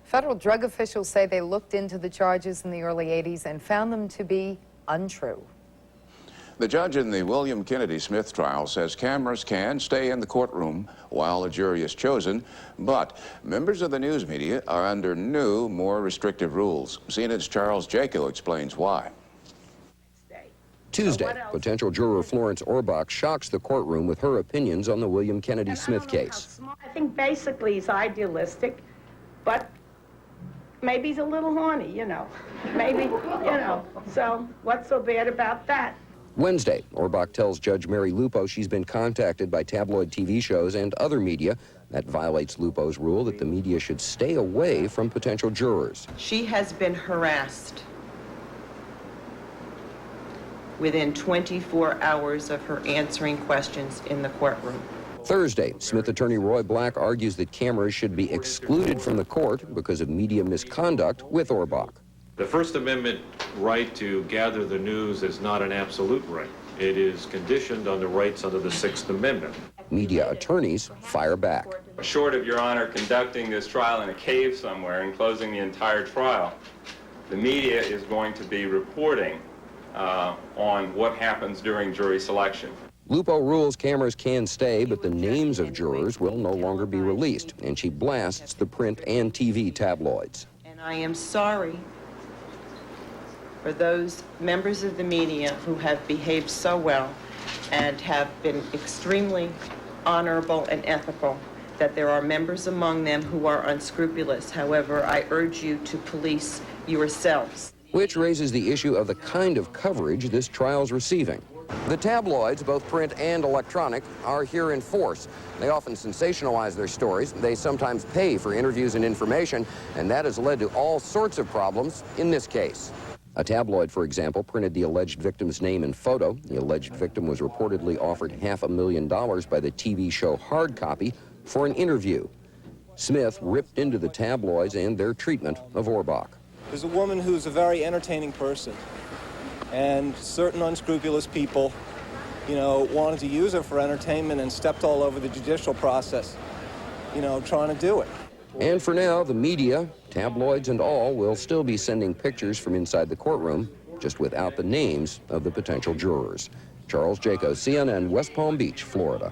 Federal drug officials say they looked into the charges in the early 80s and found them to be untrue. The judge in the William Kennedy Smith trial says cameras can stay in the courtroom while a jury is chosen, but members of the news media are under new, more restrictive rules. CNN's Charles Jaco explains why. Tuesday, potential juror Florence Orbach shocks the courtroom with her opinions on the William Kennedy Smith case. I think basically he's idealistic, but maybe he's a little horny, you know. Maybe, you know. So what's so bad about that? Wednesday, Orbach tells Judge Mary Lupo she's been contacted by tabloid TV shows and other media. That violates Lupo's rule that the media should stay away from potential jurors. She has been harassed. within 24 hours of her answering questions in the courtroom. Thursday, Smith attorney Roy Black argues that cameras should be excluded from the court because of media misconduct with Orbach. The First Amendment right to gather the news is not an absolute right. It is conditioned on the rights under the Sixth Amendment. Media attorneys fire back. Short of Your Honor conducting this trial in a cave somewhere and closing the entire trial, the media is going to be reporting on what happens during jury selection. Lupo rules cameras can stay, but the names of jurors will no longer be released, and she blasts the print and TV tabloids. And I am sorry for those members of the media who have behaved so well and have been extremely honorable and ethical, that there are members among them who are unscrupulous. However, I urge you to police yourselves. Which raises the issue of the kind of coverage this trial's receiving. The tabloids, both print and electronic, are here in force. They often sensationalize their stories. They sometimes pay for interviews and information, and that has led to all sorts of problems in this case. A tabloid, for example, printed the alleged victim's name and photo. The alleged victim was reportedly offered $500,000 by the TV show Hard Copy for an interview. Smith ripped into the tabloids and their treatment of Orbach. There's a woman who's a very entertaining person, and certain unscrupulous people, wanted to use her for entertainment and stepped all over the judicial process, trying to do it. And for now, the media, tabloids and all, will still be sending pictures from inside the courtroom, just without the names of the potential jurors. Charles Jaco, CNN, West Palm Beach, Florida.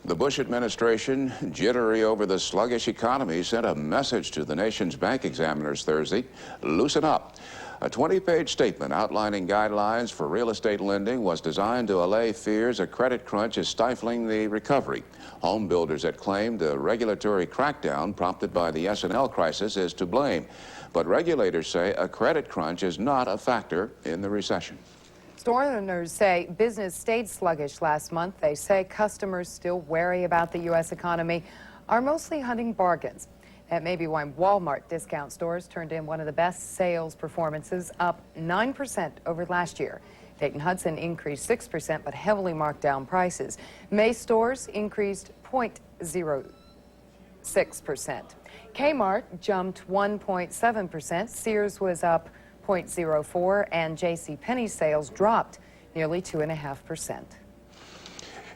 The Bush administration, jittery over the sluggish economy, sent a message to the nation's bank examiners Thursday: loosen up. A 20-page statement outlining guidelines for real estate lending was designed to allay fears a credit crunch is stifling the recovery. Home builders had claimed the regulatory crackdown prompted by the S&L crisis is to blame. But regulators say a credit crunch is not a factor in the recession. Store owners say business stayed sluggish last month. They say customers still wary about the U.S. economy are mostly hunting bargains. That may be why Walmart discount stores turned in one of the best sales performances, up 9% over last year. Dayton Hudson increased 6%, but heavily marked down prices. May stores increased 0.06%. Kmart jumped 1.7%. Sears was up 0.04%, and JCPenney sales dropped nearly 2.5%.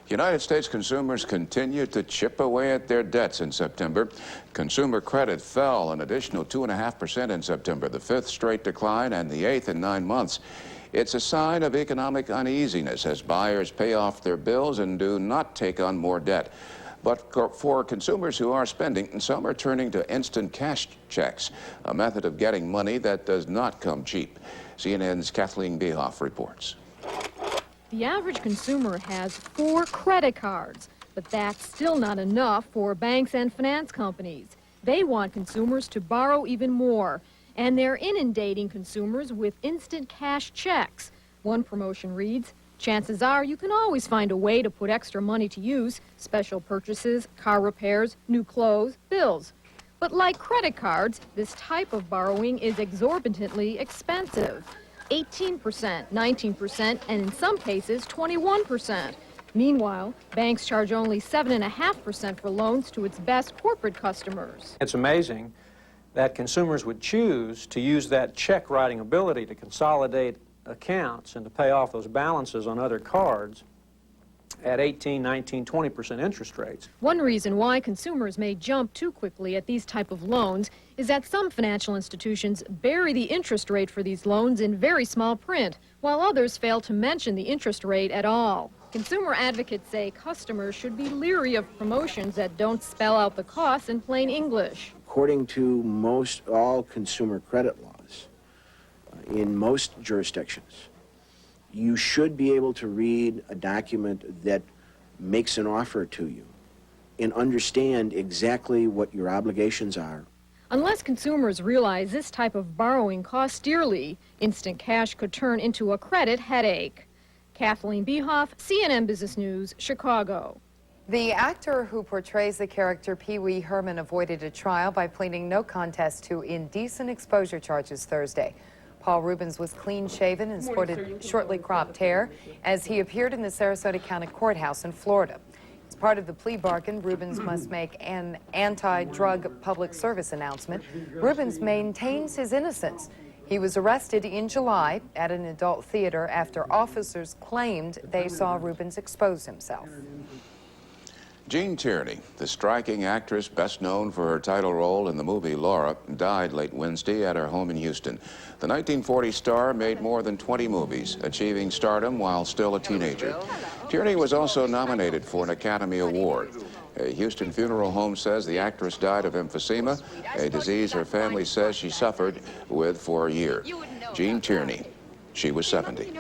United States consumers continued to chip away at their debts in September. Consumer credit fell an additional 2.5% in September, the fifth straight decline and the eighth in 9 months. It's a sign of economic uneasiness as buyers pay off their bills and do not take on more debt. But for consumers who are spending, some are turning to instant cash checks, a method of getting money that does not come cheap. CNN's Kathleen Behoff reports. The average consumer has 4 credit cards, but that's still not enough for banks and finance companies. They want consumers to borrow even more, and they're inundating consumers with instant cash checks. One promotion reads, "Chances are you can always find a way to put extra money to use, special purchases, car repairs, new clothes, bills." But like credit cards, this type of borrowing is exorbitantly expensive. 18%, 19%, and in some cases 21%. Meanwhile, banks charge only 7.5% for loans to its best corporate customers. It's amazing that consumers would choose to use that check writing ability to consolidate accounts and to pay off those balances on other cards at 18, 19, 20% interest rates. One reason why consumers may jump too quickly at these type of loans is that some financial institutions bury the interest rate for these loans in very small print, while others fail to mention the interest rate at all. Consumer advocates say customers should be leery of promotions that don't spell out the costs in plain English. According to all consumer credit laws, in most jurisdictions, you should be able to read a document that makes an offer to you and understand exactly what your obligations are. Unless consumers realize this type of borrowing costs dearly, instant cash could turn into a credit headache. Kathleen Behoff, CNN Business News, Chicago. The actor who portrays the character Pee Wee Herman avoided a trial by pleading no contest to indecent exposure charges Thursday. Paul Rubens was clean-shaven and sported shortly cropped hair as he appeared in the Sarasota County Courthouse in Florida. As part of the plea bargain, Rubens must make an anti-drug public service announcement. Rubens maintains his innocence. He was arrested in July at an adult theater after officers claimed they saw Rubens expose himself. Jean Tierney, the striking actress best known for her title role in the movie Laura, died late Wednesday at her home in Houston. The 1940 star made more than 20 movies, achieving stardom while still a teenager. Tierney was also nominated for an Academy Award. A Houston funeral home says the actress died of emphysema, a disease her family says she suffered with for a year. Jean Tierney, she was 70.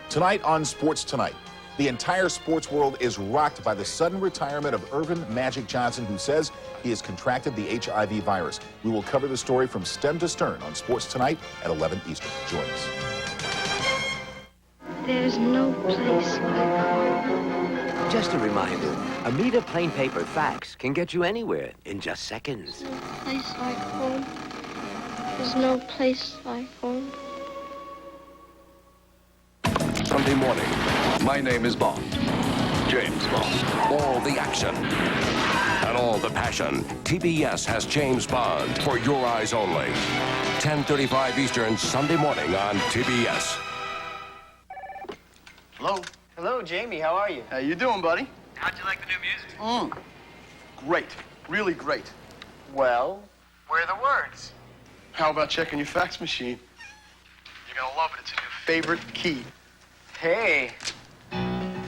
Tonight on Sports Tonight, the entire sports world is rocked by the sudden retirement of Irvin Magic Johnson, who says he has contracted the HIV virus. We will cover the story from stem to stern on Sports Tonight at 11 Eastern. Join us. There's no place like home. Just a reminder, a meter plain paper fax can get you anywhere in just seconds. No place like home. There's no place like home. Sunday morning, my name is Bond. James Bond. All the action and all the passion. TBS has James Bond for your eyes only. 10:35 Eastern, Sunday morning on TBS. Hello? Hello, Jamie. How are you? How you doing, buddy? How'd you like the new music? Great. Really great. Well, where are the words? How about checking your fax machine? You're gonna love it. It's in your favorite key. Hey.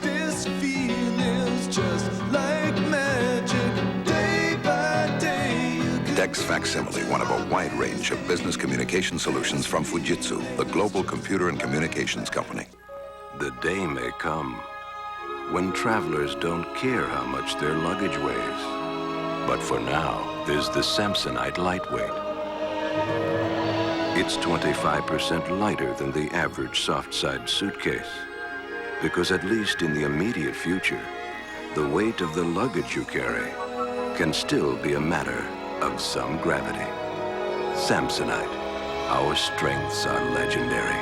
This feeling's just like magic, day by day. Dex Facsimile, one of a wide range of business communication solutions from Fujitsu, the global computer and communications company. The day may come when travelers don't care how much their luggage weighs. But for now, there's the Samsonite Lightweight. It's 25% lighter than the average soft-side suitcase. Because at least in the immediate future, the weight of the luggage you carry can still be a matter of some gravity. Samsonite, our strengths are legendary.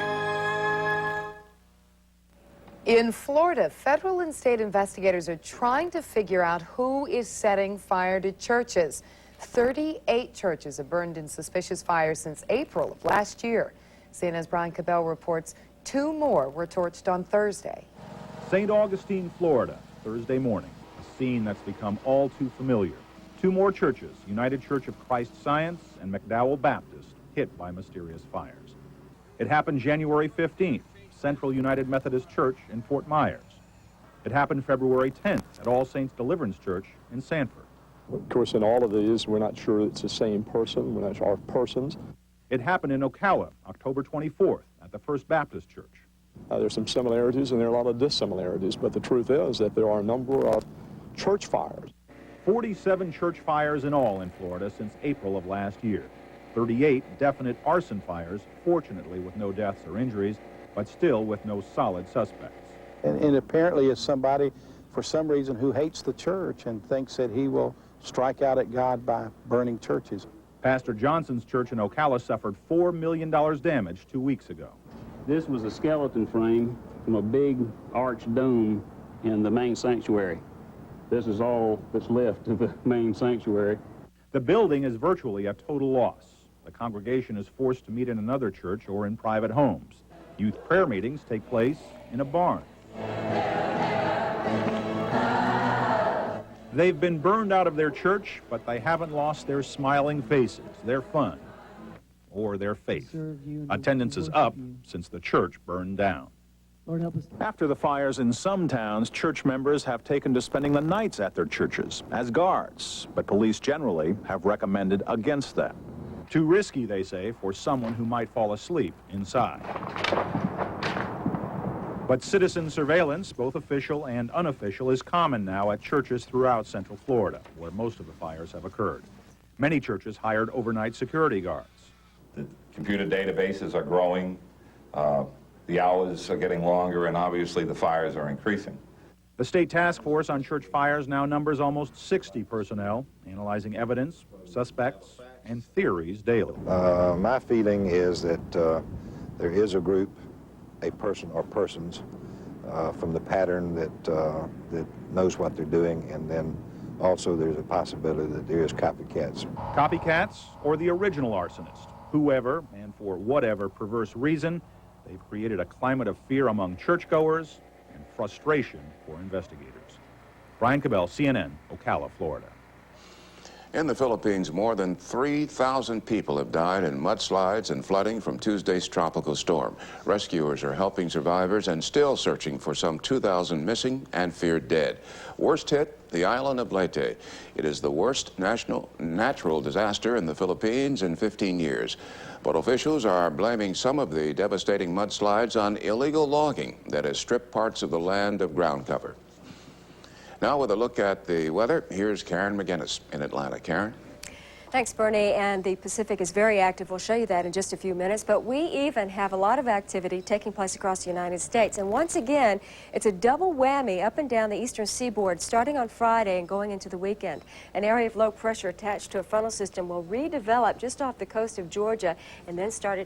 In Florida, federal and state investigators are trying to figure out who is setting fire to churches. 38 churches have burned in suspicious fires since April of last year. CNN's Brian Cabell reports 2 more were torched on Thursday. St. Augustine, Florida, Thursday morning, a scene that's become all too familiar. 2 more churches, United Church of Christ Science and McDowell Baptist, hit by mysterious fires. It happened January 15th, Central United Methodist Church in Fort Myers. It happened February 10th at All Saints Deliverance Church in Sanford. Of course, in all of these, we're not sure it's the same person. We're not sure of persons. It happened in Ocala, October 24th, at the First Baptist Church. There's some similarities and there are a lot of dissimilarities, but the truth is that there are a number of church fires. 47 church fires in all in Florida since April of last year. 38 definite arson fires, fortunately with no deaths or injuries, but still with no solid suspects. And apparently it's somebody, for some reason, who hates the church and thinks that he will strike out at God by burning churches. Pastor Johnson's church in Ocala suffered $4 million damage 2 weeks ago. This was a skeleton frame from a big arched dome in the main sanctuary. This is all that's left of the main sanctuary. The building is virtually a total loss. The congregation is forced to meet in another church or in private homes. Youth prayer meetings take place in a barn. They've been burned out of their church, but they haven't lost their smiling faces, their fun, or their faith. Attendance is up since the church burned down. Lord, help us. After the fires in some towns, church members have taken to spending the nights at their churches as guards, but police generally have recommended against that. Too risky, they say, for someone who might fall asleep inside. But citizen surveillance, both official and unofficial, is common now at churches throughout Central Florida, where most of the fires have occurred. Many churches hired overnight security guards. The computer databases are growing, the hours are getting longer, and obviously the fires are increasing. The state task force on church fires now numbers almost 60 personnel, analyzing evidence, suspects, and theories daily. My feeling is that there is a group, a person or persons, from the pattern that knows what they're doing, and then also there's a possibility that there is copycats. Copycats or the original arsonist, whoever and for whatever perverse reason, they've created a climate of fear among churchgoers and frustration for investigators. Brian Cabell, CNN, Ocala, Florida. In the Philippines, more than 3,000 people have died in mudslides and flooding from Tuesday's tropical storm. Rescuers are helping survivors and still searching for some 2,000 missing and feared dead. Worst hit, the island of Leyte. It is the worst natural disaster in the Philippines in 15 years. But officials are blaming some of the devastating mudslides on illegal logging that has stripped parts of the land of ground cover. Now with a look at the weather, here's Karen McGinnis in Atlanta. Karen? Thanks, Bernie. And the Pacific is very active. We'll show you that in just a few minutes. But we even have a lot of activity taking place across the United States. And once again, it's a double whammy up and down the eastern seaboard, starting on Friday and going into the weekend. An area of low pressure attached to a frontal system will redevelop just off the coast of Georgia and then start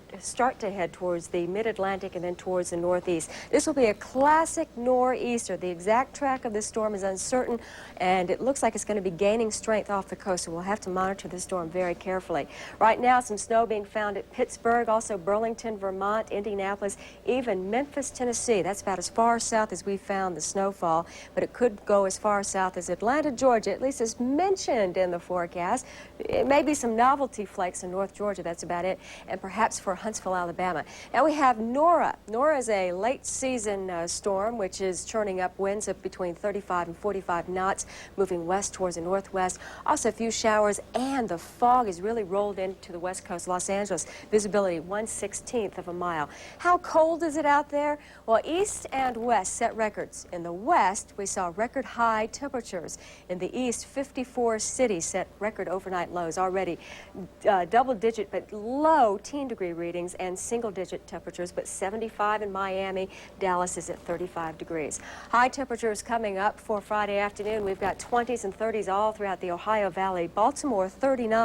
to head towards the mid-Atlantic and then towards the northeast. This will be a classic nor'easter. The exact track of this storm is uncertain, and it looks like it's going to be gaining strength off the coast, so we'll have to monitor this storm very carefully. Right now, some snow being found at Pittsburgh, also Burlington, Vermont, Indianapolis, even Memphis, Tennessee. That's about as far south as we found the snowfall, but it could go as far south as Atlanta, Georgia, at least as mentioned in the forecast. It may be some novelty flakes in North Georgia, that's about it, and perhaps for Huntsville, Alabama. Now we have Nora. Nora is a late season storm, which is churning up winds of between 35 and 45 knots, moving west towards the northwest. Also a few showers, and the fog is really rolled into the west coast. Los Angeles, visibility 1/16 of a mile. How cold is it out there? Well, east and west set records. In the west, we saw record high temperatures. In the east, 54 cities set record overnight lows already. Double-digit but low teen-degree readings and single-digit temperatures, but 75 in Miami. Dallas is at 35 degrees. High temperatures coming up for Friday afternoon. We've got 20s and 30s all throughout the Ohio Valley. Baltimore, 39.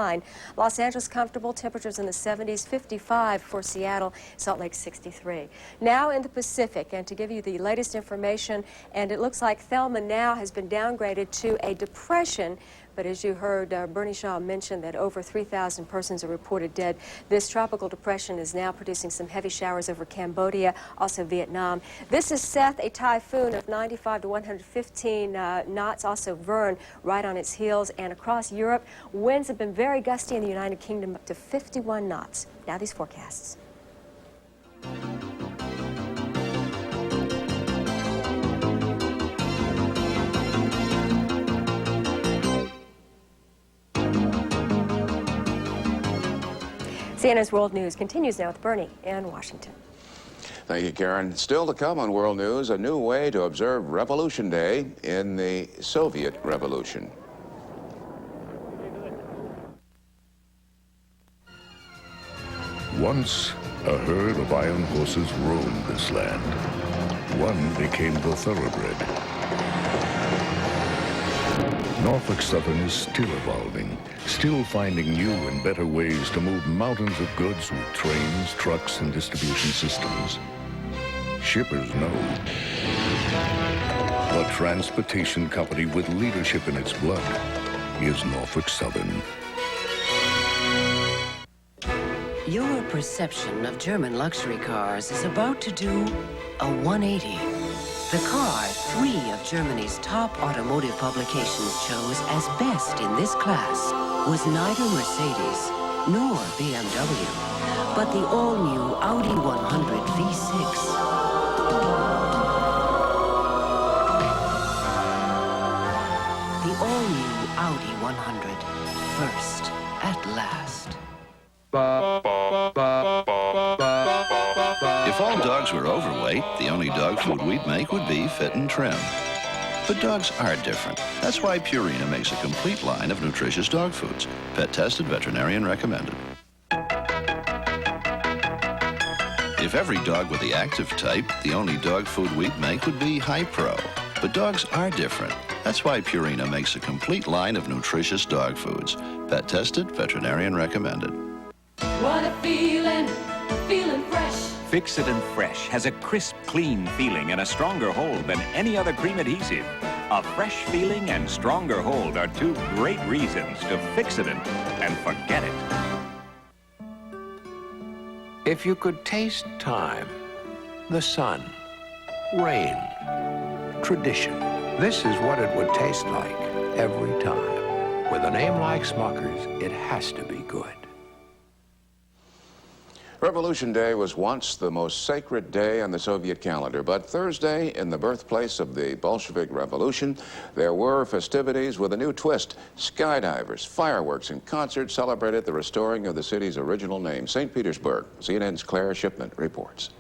Los Angeles, comfortable temperatures in the 70s, 55 for Seattle, Salt Lake, 63. Now in the Pacific, and to give you the latest information, and it looks like Thelma now has been downgraded to a depression. But as you heard Bernie Shaw mention that over 3,000 persons are reported dead, this tropical depression is now producing some heavy showers over Cambodia, also Vietnam. This is Seth, a typhoon of 95 to 115 knots, also Vern right on its heels. And across Europe, winds have been very gusty in the United Kingdom, up to 51 knots. Now these forecasts. CNN's World News continues now with Bernie in Washington. Thank you, Karen. Still to come on World News, a new way to observe Revolution Day in the Soviet Revolution. Once, a herd of iron horses roamed this land. One became the thoroughbred. Norfolk Southern is still evolving, still finding new and better ways to move mountains of goods with trains, trucks, and distribution systems. Shippers know. The transportation company with leadership in its blood is Norfolk Southern. Your perception of German luxury cars is about to do a 180. The car 3 of Germany's top automotive publications chose as best in this class was neither Mercedes nor BMW, but the all-new Audi 100 V6. The all-new Audi 100, first at last. If all dogs were overweight, the only dog food we'd make would be fit and trim. But dogs are different. That's why Purina makes a complete line of nutritious dog foods. Pet tested, veterinarian recommended. If every dog were the active type, the only dog food we'd make would be High Pro. But dogs are different. That's why Purina makes a complete line of nutritious dog foods. Pet tested, veterinarian recommended. What a feeling, feeling fresh. Fix-It Fresh has a crisp, clean feeling and a stronger hold than any other cream adhesive. A fresh feeling and stronger hold are two great reasons to fix it and forget it. If you could taste time, the sun, rain, tradition, this is what it would taste like every time. With a name like Smucker's, it has to be good. Revolution Day was once the most sacred day on the Soviet calendar, but Thursday, in the birthplace of the Bolshevik Revolution, there were festivities with a new twist. Skydivers, fireworks, and concerts celebrated the restoring of the city's original name, St. Petersburg. CNN's Claire Shipman reports.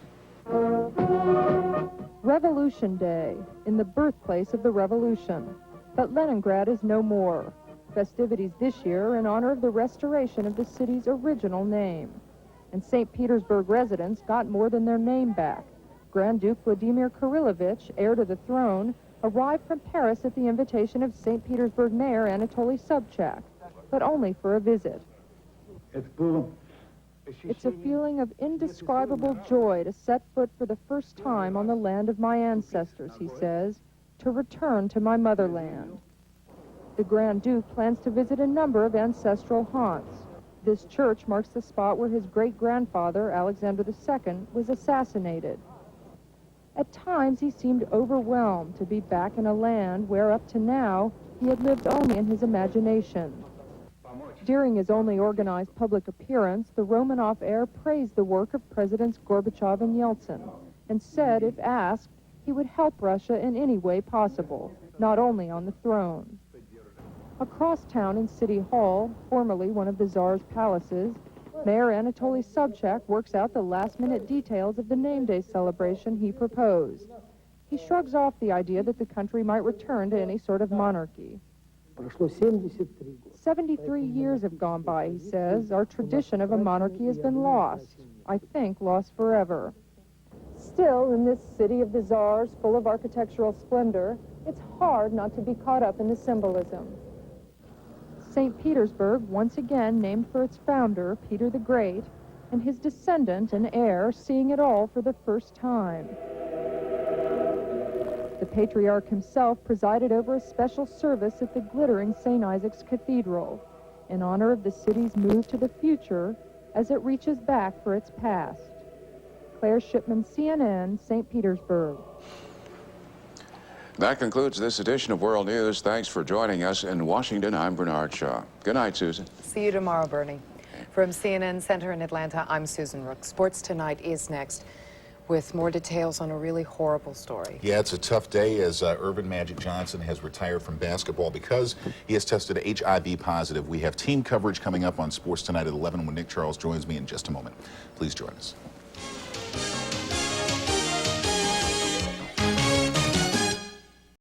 Revolution Day, in the birthplace of the revolution. But Leningrad is no more. Festivities this year in honor of the restoration of the city's original name. And St. Petersburg residents got more than their name back. Grand Duke Vladimir Kirillovich, heir to the throne, arrived from Paris at the invitation of St. Petersburg Mayor Anatoly Sobchak, but only for a visit. It's a feeling of indescribable joy to set foot for the first time on the land of my ancestors, he says, to return to my motherland. The Grand Duke plans to visit a number of ancestral haunts. This church marks the spot where his great-grandfather, Alexander II, was assassinated. At times, he seemed overwhelmed to be back in a land where, up to now, he had lived only in his imagination. During his only organized public appearance, the Romanov heir praised the work of Presidents Gorbachev and Yeltsin, and said, if asked, he would help Russia in any way possible, not only on the throne. Across town in City Hall, formerly one of the Tsar's palaces, Mayor Anatoly Sobchak works out the last-minute details of the name day celebration he proposed. He shrugs off the idea that the country might return to any sort of monarchy. 73 years have gone by, he says. Our tradition of a monarchy has been lost. I think lost forever. Still, in this city of the Tsars, full of architectural splendor, it's hard not to be caught up in the symbolism. St. Petersburg, once again named for its founder, Peter the Great, and his descendant and heir seeing it all for the first time. The patriarch himself presided over a special service at the glittering St. Isaac's Cathedral in honor of the city's move to the future as it reaches back for its past. Claire Shipman, CNN, St. Petersburg. That concludes this edition of World News. Thanks for joining us. In Washington, I'm Bernard Shaw. Good night, Susan. See you tomorrow, Bernie. From CNN Center in Atlanta, I'm Susan Rook. Sports Tonight is next with more details on a really horrible story. Yeah, it's a tough day as Irvin Magic Johnson has retired from basketball because he has tested HIV positive. We have team coverage coming up on Sports Tonight at 11 when Nick Charles joins me in just a moment. Please join us.